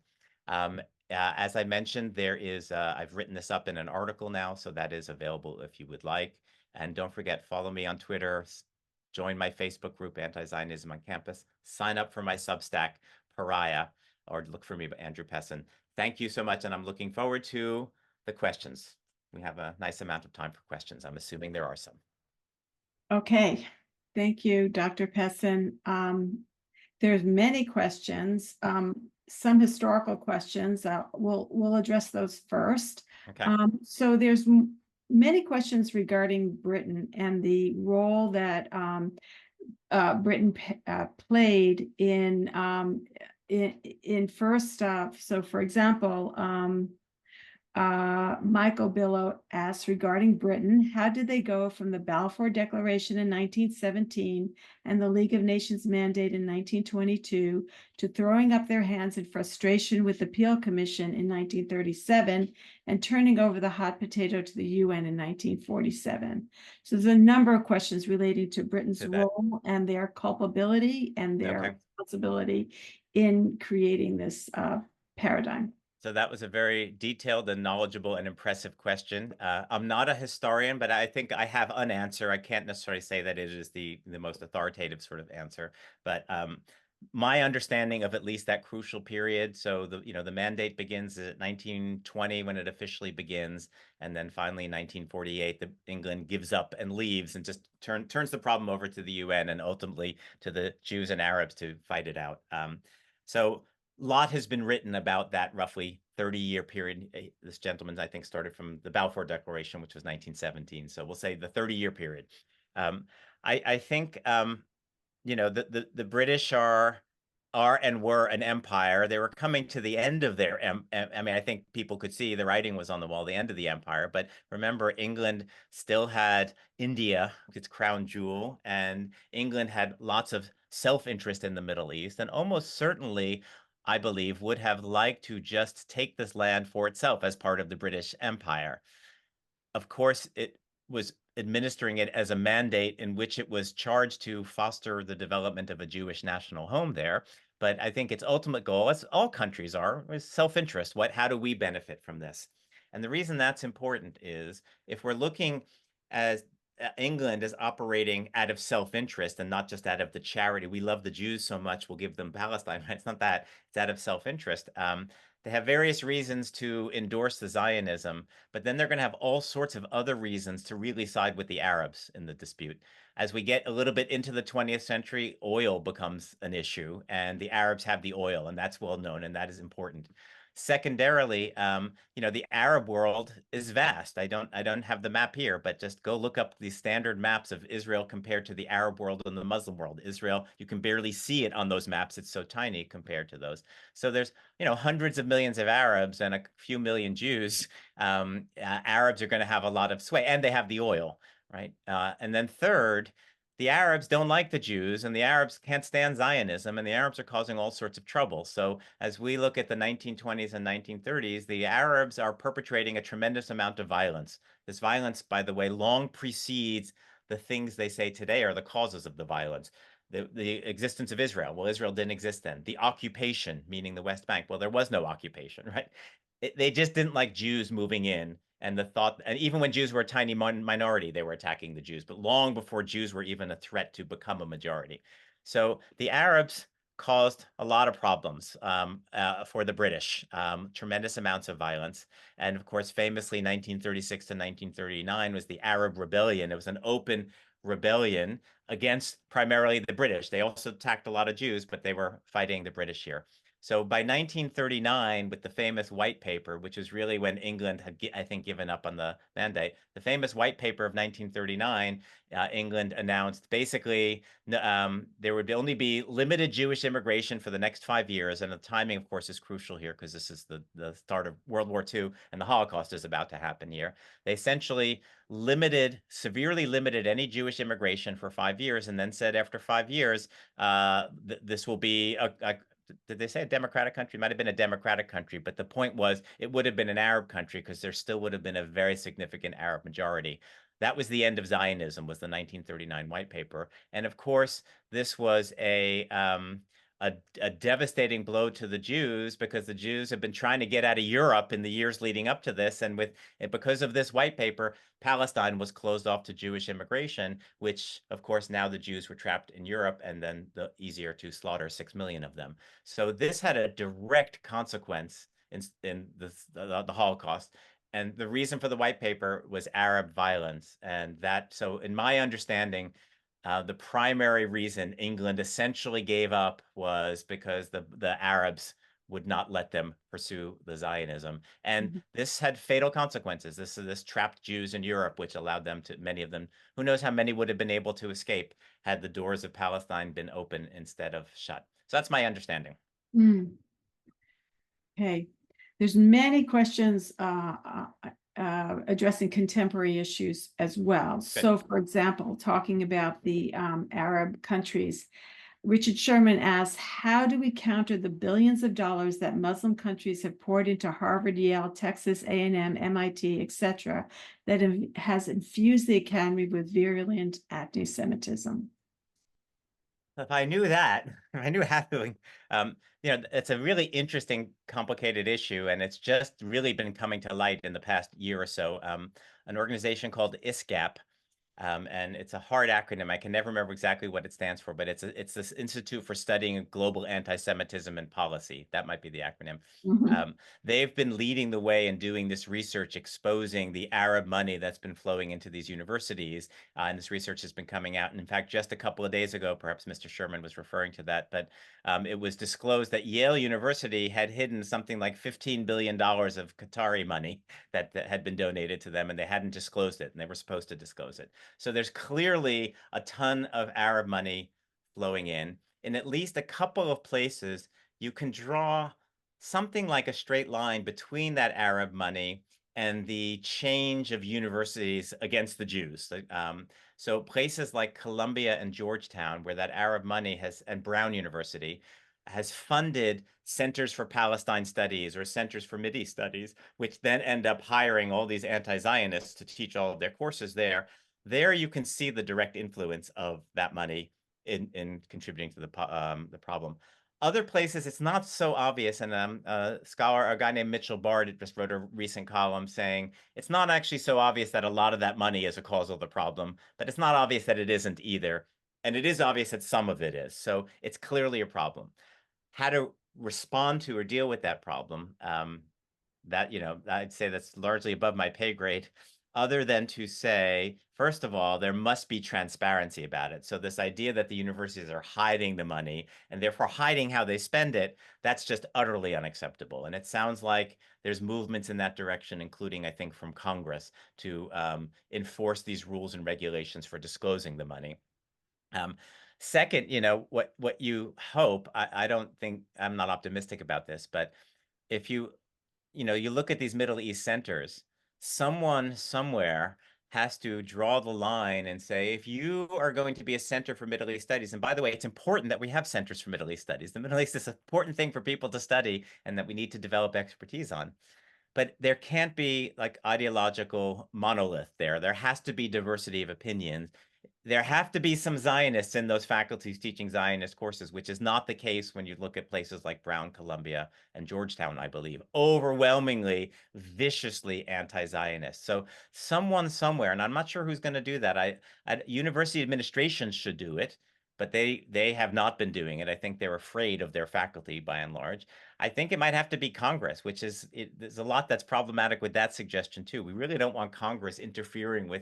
As I mentioned, I've written this up in an article now, so that is available if you would like. And don't forget, follow me on Twitter, join my Facebook group, Anti-Zionism on Campus, sign up for my Substack, Pariah, or look for me, Andrew Pessin. Thank you so much, and I'm looking forward to the questions. We have a nice amount of time for questions. I'm assuming there are some. Okay, thank you, Dr. Pessin. There's many questions, some historical questions. We'll address those first. Okay. So there's many questions regarding Britain and the role that Britain played in first. So, for example, Michael Billow asks regarding Britain, how did they go from the Balfour Declaration in 1917 and the League of Nations mandate in 1922 to throwing up their hands in frustration with the Peel Commission in 1937 and turning over the hot potato to the UN in 1947? So there's a number of questions relating to Britain's role and their culpability and their responsibility in creating this paradigm. So that was a very detailed and knowledgeable and impressive question. I'm not a historian, but I think I have an answer. I can't necessarily say that it is the most authoritative sort of answer, but my understanding of at least that crucial period. So the mandate begins at 1920 when it officially begins, and then finally in 1948, England gives up and leaves and just turns the problem over to the UN and ultimately to the Jews and Arabs to fight it out. So lot has been written about that roughly 30-year period. This gentleman, I think, started from the Balfour Declaration, which was 1917. So we'll say the 30-year period. I think, the British are and were an empire. They were coming to the end of their, I mean, I think people could see the writing was on the wall, the end of the empire. But remember, England still had India, its crown jewel, and England had lots of self-interest in the Middle East, and almost certainly, I believe, would have liked to just take this land for itself as part of the British Empire. Of course, it was administering it as a mandate in which it was charged to foster the development of a Jewish national home there. But I think its ultimate goal, as all countries are, is self-interest. How do we benefit from this? And the reason that's important is if we're looking England is operating out of self-interest and not just out of the charity. We love the Jews so much, we'll give them Palestine. It's not that. It's out of self-interest. They have various reasons to endorse the Zionism, but then they're going to have all sorts of other reasons to really side with the Arabs in the dispute. As we get a little bit into the 20th century, oil becomes an issue, and the Arabs have the oil, and that's well known, and that is important. Secondarily, the Arab world is vast. I don't have the map here, but just go look up the standard maps of Israel compared to the Arab world and the Muslim world. Israel, you can barely see it on those maps. It's so tiny compared to those. So there's, hundreds of millions of Arabs and a few million Jews. Arabs are going to have a lot of sway, and they have the oil, right? And then third, the Arabs don't like the Jews, and the Arabs can't stand Zionism, and the Arabs are causing all sorts of trouble. So as we look at the 1920s and 1930s, the Arabs are perpetrating a tremendous amount of violence. This violence, by the way, long precedes the things they say today are the causes of the violence. The existence of Israel. Well, Israel didn't exist then. The occupation, meaning the West Bank. Well, there was no occupation, right? They just didn't like Jews moving in. And the thought, and even when Jews were a tiny minority, they were attacking the Jews, but long before Jews were even a threat to become a majority. So the Arabs caused a lot of problems for the British, tremendous amounts of violence. And of course, famously, 1936 to 1939 was the Arab Rebellion. It was an open rebellion against primarily the British. They also attacked a lot of Jews, but they were fighting the British here. So by 1939, with the famous White Paper, which is really when England had, I think, given up on the mandate, the famous White Paper of 1939, England announced basically there would only be limited Jewish immigration for the next 5 years. And the timing, of course, is crucial here because this is the start of World War II and the Holocaust is about to happen here. They essentially severely limited any Jewish immigration for 5 years and then said after 5 years, this will be did they say a democratic country? It might have been a democratic country, but the point was it would have been an Arab country because there still would have been a very significant Arab majority. That was the end of Zionism, was the 1939 White Paper. And of course, this was a devastating blow to the Jews because the Jews have been trying to get out of Europe in the years leading up to this. And because of this White Paper, Palestine was closed off to Jewish immigration, which, of course, now the Jews were trapped in Europe and then easier to slaughter 6 million of them. So this had a direct consequence in the Holocaust. And the reason for the White Paper was Arab violence. And so in my understanding, the primary reason England essentially gave up was because the Arabs would not let them pursue the Zionism. And this had fatal consequences. This trapped Jews in Europe, which allowed them many of them, who knows how many would have been able to escape had the doors of Palestine been open instead of shut. So that's my understanding. Okay. There's many questions addressing contemporary issues as well. Good. So, for example, talking about the Arab countries, Richard Sherman asks, how do we counter the billions of dollars that Muslim countries have poured into Harvard, Yale, Texas, A&M, MIT, etc., that has infused the academy with virulent anti-Semitism? If I knew that, if I knew how to, it's a really interesting, complicated issue, and it's just really been coming to light in the past year or so. An organization called ISGAP, and it's a hard acronym. I can never remember exactly what it stands for, but it's this Institute for Studying Global Anti-Semitism and Policy. That might be the acronym. They've been leading the way in doing this research, exposing the Arab money that's been flowing into these universities. And this research has been coming out. And in fact, just a couple of days ago, perhaps Mr. Sherman was referring to that, but it was disclosed that Yale University had hidden something like $15 billion of Qatari money that had been donated to them, and they hadn't disclosed it, and they were supposed to disclose it. So there's clearly a ton of Arab money flowing in. In at least a couple of places, you can draw something like a straight line between that Arab money and the change of universities against the Jews. So places like Columbia and Georgetown, where that Arab money and Brown University has funded centers for Palestine studies or centers for Mideast studies, which then end up hiring all these anti-Zionists to teach all of their courses there. There you can see the direct influence of that money in contributing to the problem. Other places, it's not so obvious. And a scholar, a guy named Mitchell Bard, just wrote a recent column saying it's not actually so obvious that a lot of that money is a cause of the problem, but it's not obvious that it isn't either. And it is obvious that some of it is. So it's clearly a problem. How to respond to or deal with that problem, that, I'd say that's largely above my pay grade, other than to say, first of all, there must be transparency about it. So this idea that the universities are hiding the money and therefore hiding how they spend it, that's just utterly unacceptable. And it sounds like there's movements in that direction, including, I think, from Congress to enforce these rules and regulations for disclosing the money. Second, what you hope, I don't think, I'm not optimistic about this, but if you look at these Middle East centers, someone somewhere has to draw the line and say, if you are going to be a center for Middle East studies, and by the way, it's important that we have centers for Middle East studies. The Middle East is an important thing for people to study and that we need to develop expertise on. But there can't be like ideological monolith there. There has to be diversity of opinions. There have to be some Zionists in those faculties teaching Zionist courses, which is not the case when you look at places like Brown, Columbia, and Georgetown, I believe, overwhelmingly, viciously anti-Zionist. So someone somewhere, and I'm not sure who's going to do that. University administrations should do it, but they have not been doing it. I think they're afraid of their faculty by and large. I think it might have to be Congress, which is there's a lot that's problematic with that suggestion too. We really don't want Congress interfering with,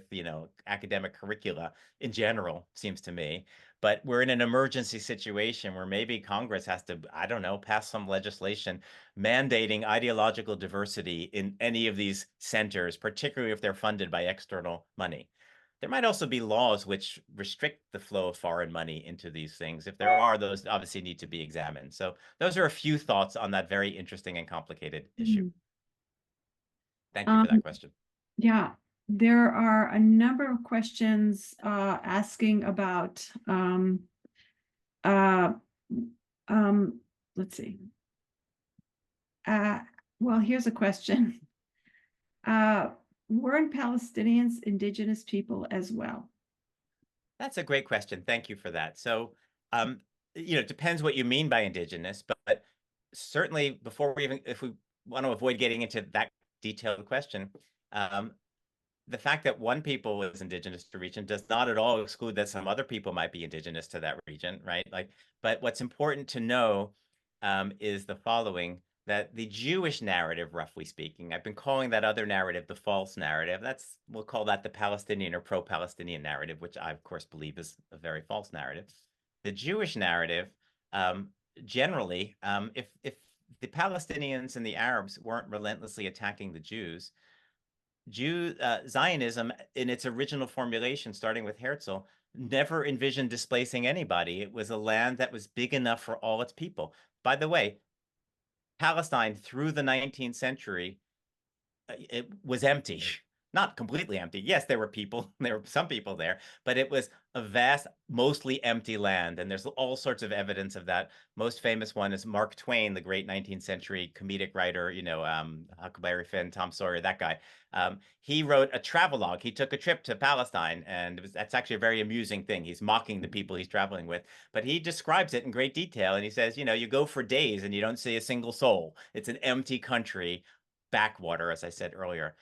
academic curricula in general, seems to me. But we're in an emergency situation where maybe Congress has to, I don't know, pass some legislation mandating ideological diversity in any of these centers, particularly if they're funded by external money. There might also be laws which restrict the flow of foreign money into these things. If there are, those obviously need to be examined. So those are a few thoughts on that very interesting and complicated issue. Thank you for that question. Yeah, there are a number of questions asking about let's see. Well, here's a question. Weren't Palestinians indigenous people as well? That's a great question. Thank you for that. So, it depends what you mean by indigenous, but certainly if we want to avoid getting into that detailed question, the fact that one people is indigenous to a region does not at all exclude that some other people might be indigenous to that region, right? But what's important to know is the following, that the Jewish narrative, roughly speaking, I've been calling that other narrative the false narrative. We'll call that the Palestinian or pro-Palestinian narrative, which I, of course, believe is a very false narrative. The Jewish narrative, generally, if the Palestinians and the Arabs weren't relentlessly attacking the Jews, Zionism, in its original formulation, starting with Herzl, never envisioned displacing anybody. It was a land that was big enough for all its people. By the way, Palestine through the 19th century, it was empty. Not completely empty. Yes, there were people, there were some people there, but it was a vast, mostly empty land. And there's all sorts of evidence of that. Most famous one is Mark Twain, the great 19th century comedic writer, Huckleberry Finn, Tom Sawyer, that guy. He wrote a travelogue. He took a trip to Palestine, and that's actually a very amusing thing. He's mocking the people he's traveling with, but he describes it in great detail. And he says, you go for days and you don't see a single soul. It's an empty country, backwater, as I said earlier.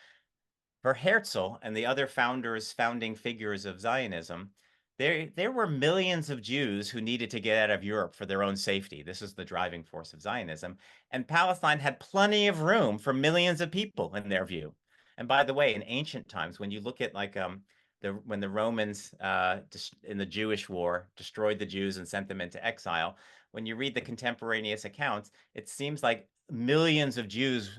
For Herzl and the other founding figures of Zionism, there were millions of Jews who needed to get out of Europe for their own safety. This is the driving force of Zionism. And Palestine had plenty of room for millions of people in their view. And by the way, in ancient times, when you look at when the Romans in the Jewish War destroyed the Jews and sent them into exile, when you read the contemporaneous accounts, it seems like millions of Jews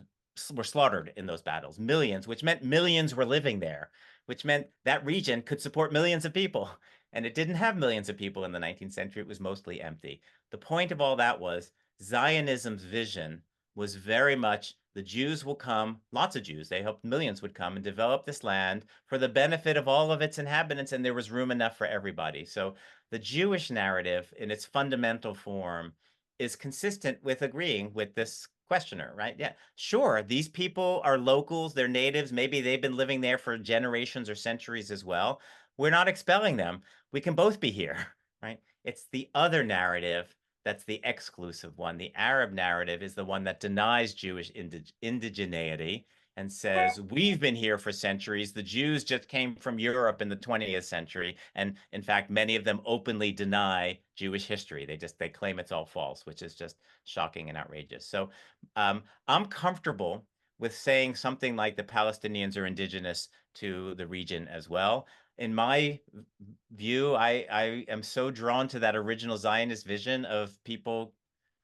were slaughtered in those battles, millions, which meant millions were living there, which meant that region could support millions of people. And it didn't have millions of people in the 19th century. It was mostly empty. The point of all that was Zionism's vision was very much the Jews will come, lots of Jews, they hoped millions would come and develop this land for the benefit of all of its inhabitants, and there was room enough for everybody. So the Jewish narrative in its fundamental form is consistent with agreeing with this questioner, right? Yeah, sure. These people are locals, they're natives. Maybe they've been living there for generations or centuries as well. We're not expelling them. We can both be here, right? It's the other narrative That's the exclusive one. The Arab narrative is the one that denies Jewish indigeneity and says, we've been here for centuries. The Jews just came from Europe in the 20th century. And in fact, many of them openly deny Jewish history. They claim it's all false, which is just shocking and outrageous. So I'm comfortable with saying something like the Palestinians are indigenous to the region as well. In my view, I am so drawn to that original Zionist vision of people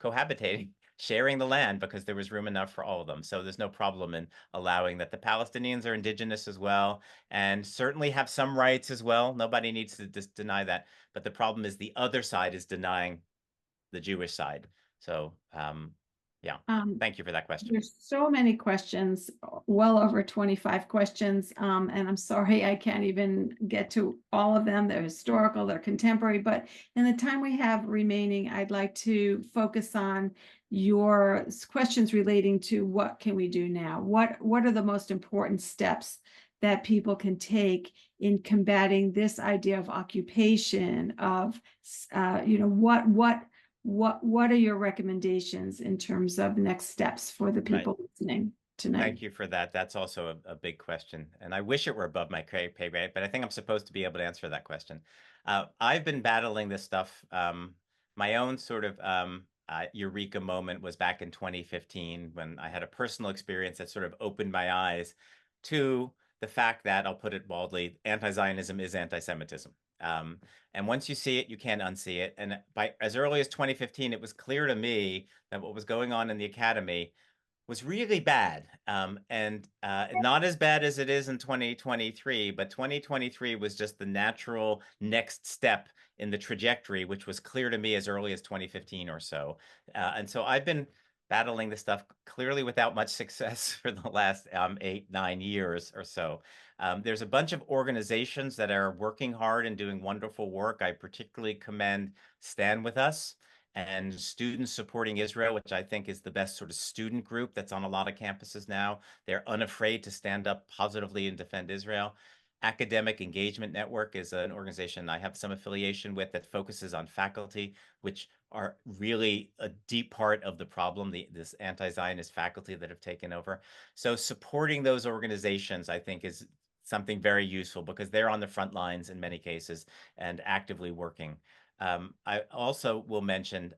cohabitating, sharing the land, because there was room enough for all of them. So there's no problem in allowing that. The Palestinians are indigenous as well, and certainly have some rights as well. Nobody needs to deny that. But the problem is the other side is denying the Jewish side. So yeah, thank you for that question. There's so many questions, well over 25 questions, and I'm sorry I can't even get to all of them. They're historical, they're contemporary, but in the time we have remaining, I'd like to focus on your questions relating to what can we do now? What are the most important steps that people can take in combating this idea of occupation, of what are your recommendations in terms of next steps for the people listening tonight? Thank you for that. That's also a big question. And I wish it were above my pay grade, but I think I'm supposed to be able to answer that question. I've been battling this stuff. My own sort of eureka moment was back in 2015 when I had a personal experience that sort of opened my eyes to the fact that, I'll put it baldly, anti-Zionism is anti-Semitism. And once you see it, you can't unsee it. And by as early as 2015, it was clear to me that what was going on in the academy was really bad, and not as bad as it is in 2023, but 2023 was just the natural next step in the trajectory, which was clear to me as early as 2015 or so. And so I've been battling this stuff clearly without much success for the last 8, 9 years or so. There's a bunch of organizations that are working hard and doing wonderful work. I particularly commend Stand With Us and Students Supporting Israel, which I think is the best sort of student group that's on a lot of campuses now. They're unafraid to stand up positively and defend Israel. Academic Engagement Network is an organization I have some affiliation with that focuses on faculty, which are really a deep part of the problem, this anti-Zionist faculty that have taken over. So supporting those organizations, I think, is something very useful because they're on the front lines in many cases and actively working. I also will mention,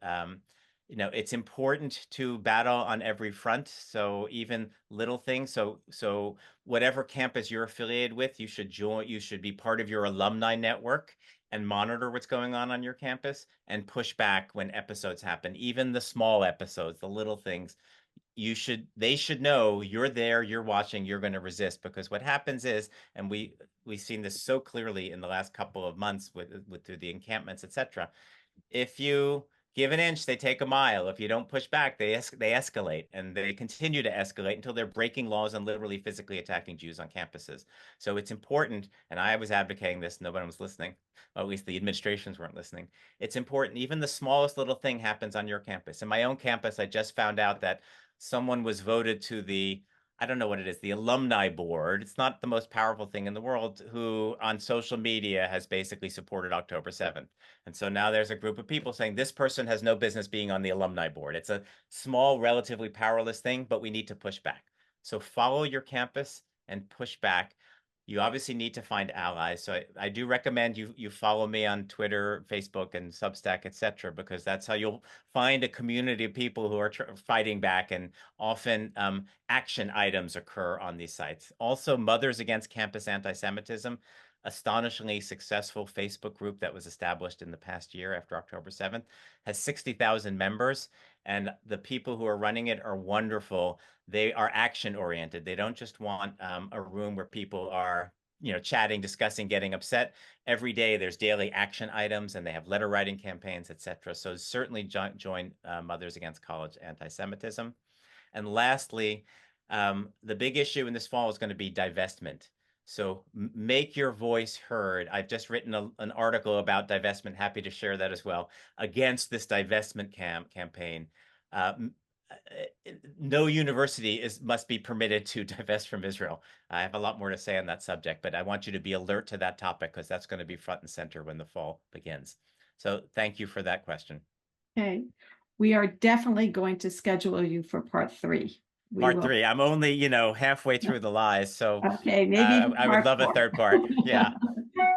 it's important to battle on every front. So even little things. So whatever campus you're affiliated with, you should join. You should be part of your alumni network and monitor what's going on your campus and push back when episodes happen. Even the small episodes, the little things. They should know you're there, you're watching, you're going to resist, because what happens is, and we've seen this so clearly in the last couple of months with through the encampments, etc. If you give an inch, they take a mile. If you don't push back, they escalate, and they continue to escalate until they're breaking laws and literally physically attacking Jews on campuses. So it's important, and I was advocating this, nobody was listening, or at least the administrations weren't listening. It's important, even the smallest little thing happens on your campus. In my own campus, I just found out that someone was voted to the, I don't know what it is, the alumni board. It's not the most powerful thing in the world, who on social media has basically supported October 7th. And so now there's a group of people saying this person has no business being on the alumni board. It's a small, relatively powerless thing, but we need to push back. So follow your campus and push back. You obviously need to find allies. So I do recommend you follow me on Twitter, Facebook, and Substack, etc., because that's how you'll find a community of people who are fighting back, and often action items occur on these sites. Also, Mothers Against Campus Anti-Semitism, astonishingly successful Facebook group that was established in the past year after October 7th, has 60,000 members, and the people who are running it are wonderful. They are action oriented. They don't just want a room where people are, chatting, discussing, getting upset. Every day there's daily action items, and they have letter writing campaigns, etc. So certainly join Mothers Against College Anti-Semitism. And lastly, the big issue in this fall is going to be divestment. So make your voice heard. I've just written an article about divestment, happy to share that as well, against this divestment campaign. No university must be permitted to divest from Israel. I have a lot more to say on that subject, but I want you to be alert to that topic, because that's going to be front and center when the fall begins. So thank you for that question. Okay, we are definitely going to schedule you for part 3. We Part will. 3. I'm only, halfway through the lies, so Okay, maybe even I would part love a 4. third part. Yeah,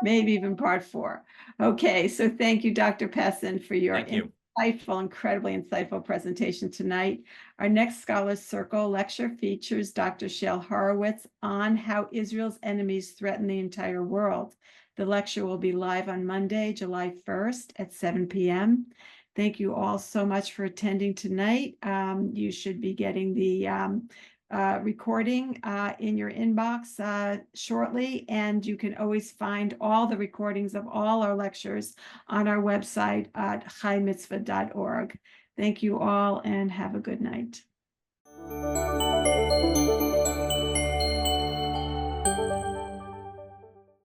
Maybe even part 4. Okay, so thank you, Dr. Pessin, for your thank you. insightful, incredibly insightful presentation tonight. Our next Scholars Circle lecture features Dr. Shel Horowitz on how Israel's enemies threaten the entire world. The lecture will be live on Monday, July 1st at 7 p.m. Thank you all so much for attending tonight. You should be getting the recording in your inbox shortly, and you can always find all the recordings of all our lectures on our website at chaimitzvah.org. Thank you all and have a good night.